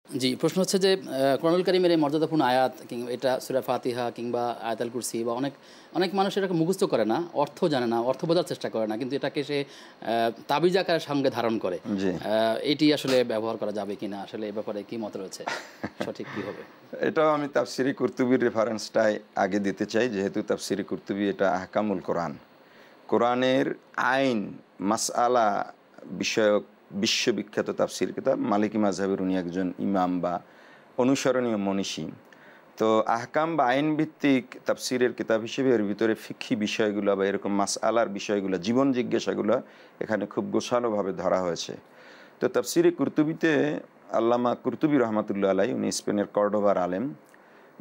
জি, প্রশ্ন হচ্ছে যে কোরআনুল কারীমের এই মর্যাদাপূর্ণ আয়াত কিংবা এটা সূরা ফাতিহা কিংবা আয়াতুল কুরসি বা অনেক অনেক মানুষ এটাকে মুখস্থ করে না, অর্থ জানে না, অর্থ বোঝার চেষ্টা করে না, কিন্তু এটাকে সে তাবিজ আকারে সঙ্গে ধারণ করে। জি, এটি আসলে ব্যবহার করা যাবে কিনা, আসলে এ ব্যাপারে কি মত রয়েছে, সঠিক কি হবে? এটাও আমি তাফসিরে কুরতুবির রেফারেন্সটাই আগে দিতে চাই, যেহেতু তাফসিরে কুরতুবি এটা আহকামুল কোরআন, কোরআনের আইন মাসআলা বিষয়ক বিশ্ববিখ্যাত তাফসির কিতাব। মালিকি মাযহাবের উনি একজন ইমাম বা অনুসরণীয় মনীষী। তো আহকাম বা আইন ভিত্তিক তাফসিরের কিতাব হিসেবে এর ভিতরে ফিকহি বিষয়গুলো বা এরকম মাসআলার বিষয়গুলো, জীবন জিজ্ঞাসাগুলো এখানে খুব গোছানোভাবে ধরা হয়েছে। তো তাফসিরে কুরতুবিতে আল্লামা কুরতুবী রহমাতুল্লাহ আলাই, উনি স্পেনের কর্ডোবার আলেম,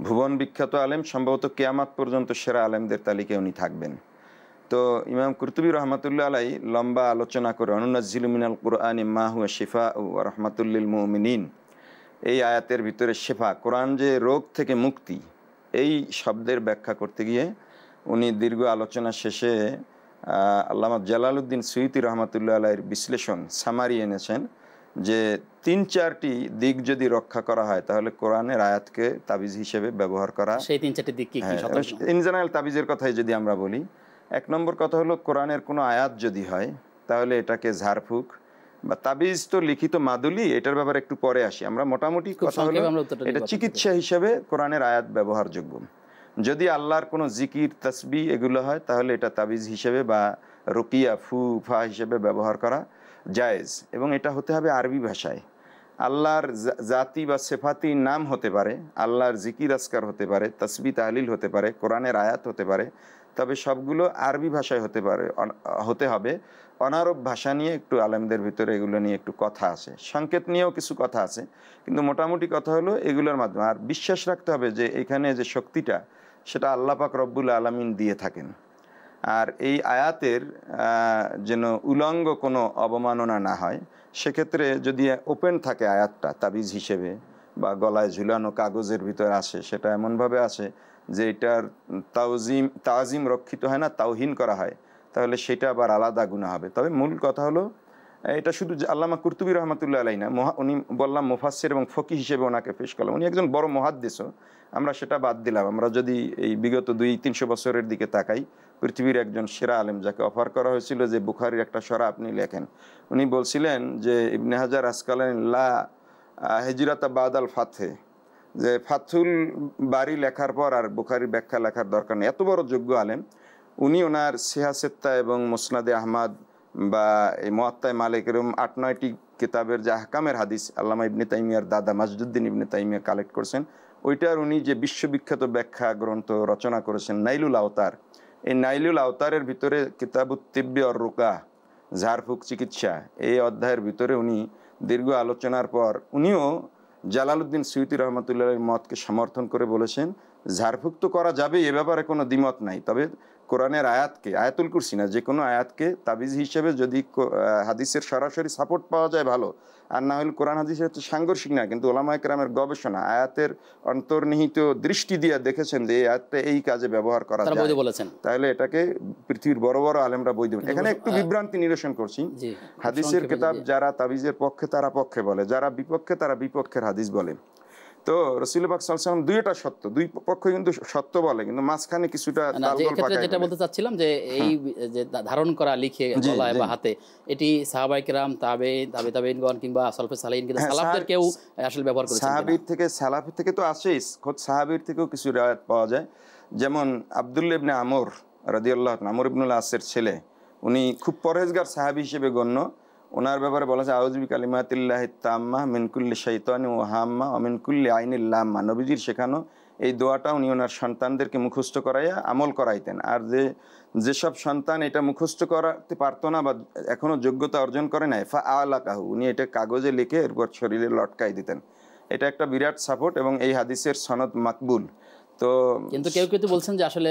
ভুবন বিখ্যাত আলেম, সম্ভবত কিয়ামত পর্যন্ত সেরা আলেমদের তালিকায় উনি থাকবেন। তো ইমাম কুরতুবী রহমাতুল্লাহ আলাই লম্বা আলোচনা করে অনুনাজ্জিলু মিনাল কুরআনি মা হুয়া শিফাউ ওয়া রাহমাতুল লিল মুমিনিন, এই আয়াতের ভিতরে শেফা, কোরআন যে রোগ থেকে মুক্তি, এই শব্দের ব্যাখ্যা করতে গিয়ে উনি দীর্ঘ আলোচনা শেষে আল্লামা জালালউদ্দিন সুয়ুতী রহমাতুল্লাহ আলাইয়ের বিশ্লেষণ সামারি এনেছেন যে ৩-৪টি দিক যদি রক্ষা করা হয় তাহলে কোরআনের আয়াতকে তাবিজ হিসেবে ব্যবহার করা। সেই ৩-৪টি দিক কি কি? ইন জেনারেল তাবিজের কথাই যদি আমরা বলি, ১ নম্বর কথা হলো কোরআনের কোনো আয়াত যদি হয় তাহলে এটাকে ঝাড়ফুঁক বা তাবিজ তো লিখিত মাদুলি, এটার ব্যাপারে একটু পরে আসি। আমরা মোটামুটি কথা হলো এটা চিকিৎসা হিসেবে কোরআনের আয়াত ব্যবহারযোগ্য। যদি আল্লাহর কোনো জিকির তাসবিহ এগুলো হয় তাহলে এটা তাবিজ হিসেবে বা রুকিয়া ফা হিসেবে ব্যবহার করা জায়েজ, এবং এটা হতে হবে আরবি ভাষায়। আল্লাহর জাতি বা সেফাতি নাম হতে পারে, আল্লাহর জিকির আসকার হতে পারে, তাসবিহ তাহলিল হতে পারে, কোরআনের আয়াত হতে পারে, তবে সবগুলো আরবি ভাষায় হতে হবে। অনারব ভাষা নিয়ে একটু আলেমদের ভিতরে এগুলো নিয়ে একটু কথা আছে, সংকেত নিয়েও কিছু কথা আছে, কিন্তু মোটামুটি কথা হলো এগুলোর মাধ্যমে। আর বিশ্বাস রাখতে হবে যে এখানে যে শক্তিটা সেটা আল্লাহ পাক রব্বুল আলামিন দিয়ে থাকেন। আর এই আয়াতের যেন উলঙ্গ কোনো অবমাননা না হয়, সেক্ষেত্রে যদি ওপেন থাকে আয়াতটা তাবিজ হিসেবে বা গলায় ঝুলানো কাগজের ভিতরে আসে, সেটা এমনভাবে আসে যে এটার তাজিম রক্ষিত হয় না, তাওহীন করা হয়, তাহলে সেটা আবার আলাদা গুনাহ হবে। তবে মূল কথা হলো এটা শুধু আল্লামা কুরতুবী রহমাতুল্লাহ আলাইহি না, উনি বললাম মুফাসসির এবং ফকি হিসেবে ওনাকে পেশ করলাম, উনি একজন বড় মুহাদ্দিসও, আমরা সেটা বাদ দিলাম। আমরা যদি এই বিগত 200-300 বছরের দিকে তাকাই, পৃথিবীর একজন সেরা আলেম যাকে অফার করা হয়েছিল যে বুখারীর একটা সরা আপনি লেখেন, উনি বলছিলেন যে ইবনে হাজার আসকালানি লা হিজরাতা বাদাল ফাতহে, যে ফাথুল বাড়ি লেখার পর আর বুখারীর ব্যাখ্যা লেখার দরকার নেই। এত বড় যোগ্য আলেম উনি, ওনার সিহাসেত্তা এবং মুসনাদে আহমদ বা এই মুয়াত্তা মালিক এরকম 8-9টি কিতাবের যে আহকামের হাদিস আল্লামা ইবনে তাইমিয়ার দাদা মাজদুদ্দিন ইবনে তাইমিয়া কালেক্ট করছেন, ওইটার উনি যে বিশ্ববিখ্যাত ব্যাখ্যা গ্রন্থ রচনা করেছেন নাইলুল আওতার, এই নাইলুল আওতারের ভিতরে কিতাবুত তিব্বি অর রুকা, ঝাড়ফুঁক চিকিৎসা, এই অধ্যায়ের ভিতরে উনি দীর্ঘ আলোচনার পর উনিও জালালউদ্দিন সুয়ুতী রহমতুল্লাহের মতকে সমর্থন করে বলেছেন ঝাড়ফুঁক তো করা যাবে, এ ব্যাপারে কোনো দ্বিমত নাই, তবে কোরআনের আয়াতকে, আয়াতুল কুরসি না, যে কোনো আয়াতকে তাবিজ হিসেবে যদি হাদিসের সরাসরি সাপোর্ট পাওয়া যায় ভালো, আর না হলে কোরআন হাদিসের হচ্ছে সাংঘর্ষিক না, কিন্তু ওলামায়ে কেরামের গবেষণা আয়াতের অন্তর্নিহিত দৃষ্টি দিয়ে দেখেছেন যে এই আয়াতটা এই কাজে ব্যবহার করা যায়, তাহলে এটাকে পৃথিবীর বড় বড় আলেমরা বৈধ। এখানে একটু বিভ্রান্তি নিরসন করছি, হাদিসের কিতাব যারা তাবিজের পক্ষে তারা পক্ষে বলে, যারা বিপক্ষে তারা বিপক্ষের হাদিস বলে। তো রাসূলুল্লাহ পাক সাল্লাল্লাহু আলাইহি ওয়াসাল্লাম দুইটা সত্য, দুই পক্ষ কিন্তু সত্য বলে, কিন্তু মাঝখানে কিছুটা তালগোল পাকায়। যেটা বলতে চাচ্ছিলাম যে এই যে ধারণ করা লিখে গলায় বা হাতে, এটি সাহাবায়ে কেরাম, তাবেঈনগণ কিংবা সালফে সালেহিন, কিন্তু সালাফদের কেউ আসলে ব্যবহার করেছেন। সাহাবীর থেকে, সালাফের থেকে তো আছেই, খোদ সাহাবীর থেকেও কিছু রিওয়ায়াত পাওয়া যায়। যেমন আব্দুল্লাহ ইবনে আমর রাদিয়াল্লাহু আনহু, আমর ইবনুল আসের ছেলে, উনি খুব পরহেজগার সাহাবী হিসেবে গণ্য। ওনার ব্যাপারে বলা যায় আউযু বিকালিমাতিল্লাহি তাম্মা মিন কুল্লি শাইতানিন ওয়া হাম্মা ওয়া মিন কুল্লি আইনিল লাম্মা। নবীজির শেখানো এই দোয়াটা উনি ওনার সন্তানদেরকে মুখস্থ করাইয়া আমল করাইতেন। আর যেসব সন্তান এটা মুখস্থ করাতে পারতো না বা এখনো যোগ্যতা অর্জন করে নাই, ফা আলাকাহু, উনি এটা কাগজে লিখে এরপর শরীরে লটকাই দিতেন। এটা একটা বিরাট সাপোর্ট এবং এই হাদিসের সনদ মাকবুল। তো কিন্তু কেউ কেউ বলছেন যে আসলে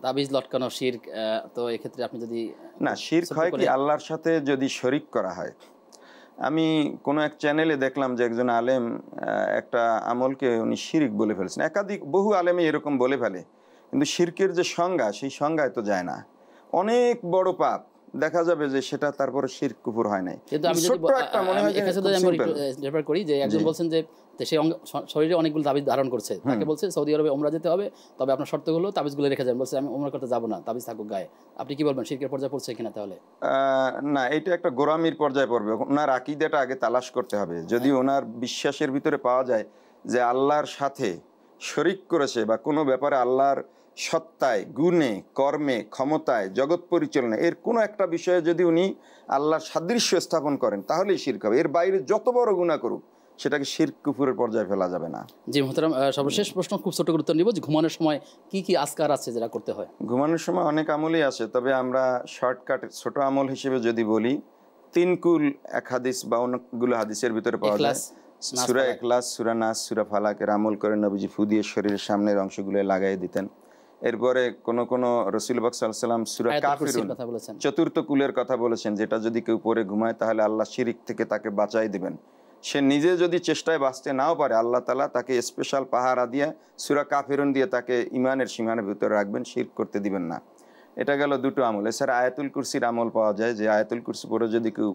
তাবিজ লটকানো শিরক, তো এক্ষেত্রে আপনি যদি না, শিরক হয় কি আল্লাহর সাথে যদি শরিক করা হয়। আমি কোনো এক চ্যানেলে দেখলাম যে একজন আলেম একটা আমলকে উনি শিরক বলে ফেলছেন। বহু আলেমই এরকম বলে ফেলে, কিন্তু শিরকের যে সংজ্ঞা সেই সংজ্ঞায় তো যায় না। অনেক বড় পাপ, দেখা যাবে যে সেটা তারপরে শিরক কুফর হয় নাই। কিন্তু আমি যদি ছোট্ট একটা মনে হয় যে এখানে যদি আমি রেফার করি যে একজন বলছেন যে সে শরীরে অনেকগুলো তাবিজ ধারণ করছে, তাকে বলছে সৌদি আরবে ওমরা যেতে হবে, তবে আপনার শর্তগুলো তাবিজগুলো রেখে যান, বলছে আমি ওমরা করতে যাবো না, তাবিজ থাকুক গায়ে। আপনি কি বলবেন, শিরকের পর্যায়ে পড়ছে কিনা তাহলে? না, এটা একটা গোরামির পর্যায়ে পড়বে। ওনার আকীদাটা আগে তালাশ করতে হবে। যদি ওনার বিশ্বাসের ভিতরে পাওয়া যায় যে আল্লাহর সাথে শরিক করেছে বা কোনো ব্যাপারে আল্লাহর সত্তায়, গুণে, কর্মে, ক্ষমতায়, জগৎ পরিচালনা এর কোনো একটা বিষয়ে যদি উনি আল্লাহর সাদৃশ্য স্থাপন করেন তাহলেই শিরক হবে। এর বাইরে যত বড় গুনাহ করুক সেটাকে শিরক কুফরের পর্যায়ে ফেলা যাবে না। জি মোহতারাম, সর্বশেষ প্রশ্ন খুব ছোট করে উত্তর নিব যে ঘুমানোর সময় কি কি আজকার আছে যেটা করতে হয়? ঘুমানোর সময় অনেক আমলই আছে, তবে আমরা শর্টকাট ছোট আমল হিসেবে যদি বলি, 3 কুল এক হাদিস বা অনেকগুলো হাদিসের ভিতরে পাওয়া যায়। সূরা ইখলাস, সূরা নাস, সূরা ফালাকের আমল করে নবীজি ফু দিয়ে শরীরের সামনের অংশগুলো লাগাই দিতেন। এরপরে কোন কোন রাসূল পাক সাল্লাল্লাহু আলাইহি ওয়াসাল্লাম সূরা কাফিরুন চতুর্থ কুলের কথা বলেছেন, যেটা যদি কেউ পড়ে ঘুমায় তাহলে আল্লাহ শিরিক থেকে তাকে বাঁচাই দিবেন। সে নিজে যদি চেষ্টায় বাঁচতে নাও পারে, আল্লাহ তাআলা তাকে স্পেশাল পাহারা দিয়ে সূরা কাফিরুন দিয়ে তাকে ইমানের সীমানার ভিতরে রাখবেন, শিরক করতে দিবেন না। এটা গেল দুটো আমল। এছাড়া আয়াতুল কুরসির আমল পাওয়া যায়, যে আয়াতুল কুরসি পড়ে যদি কেউ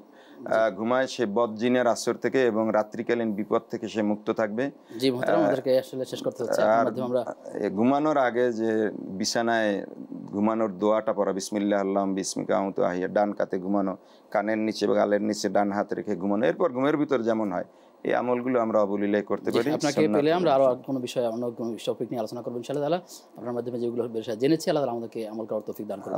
ঘুমায় সে বদজিনের আসর থেকে এবং রাত্রিকালীন বিপদ থেকে সে মুক্ত থাকবে। জি মুহতারাম, আমাদেরকে আসলে শেষ করতে হচ্ছে। আমরা ঘুমানোর আগে যে বিছানায় ঘুমানোর দোয়াটা পড়া, বিসমিল্লাহ আল্লাহুম বিসমিকা আমুতু আহিয়া, ডান কাতে ঘুমানো, কানের নিচে বা গালের নিচে ডান হাত রেখে ঘুমানো। এরপর ঘুমের ভিতর যেমন হয় এই আমলগুলো আমরা অবলীলায় করতে পারি। আপনাকে পেলে আমরা আরো কোনো বিষয়ে অন্য কোনো টপিক নিয়ে আলোচনা করবো ইনশাআল্লাহ তাআলা। আপনার মাধ্যমে যেগুলো জেনেছি আল্লাহ আমাদেরকে আমল করার তৌফিক দান করুন।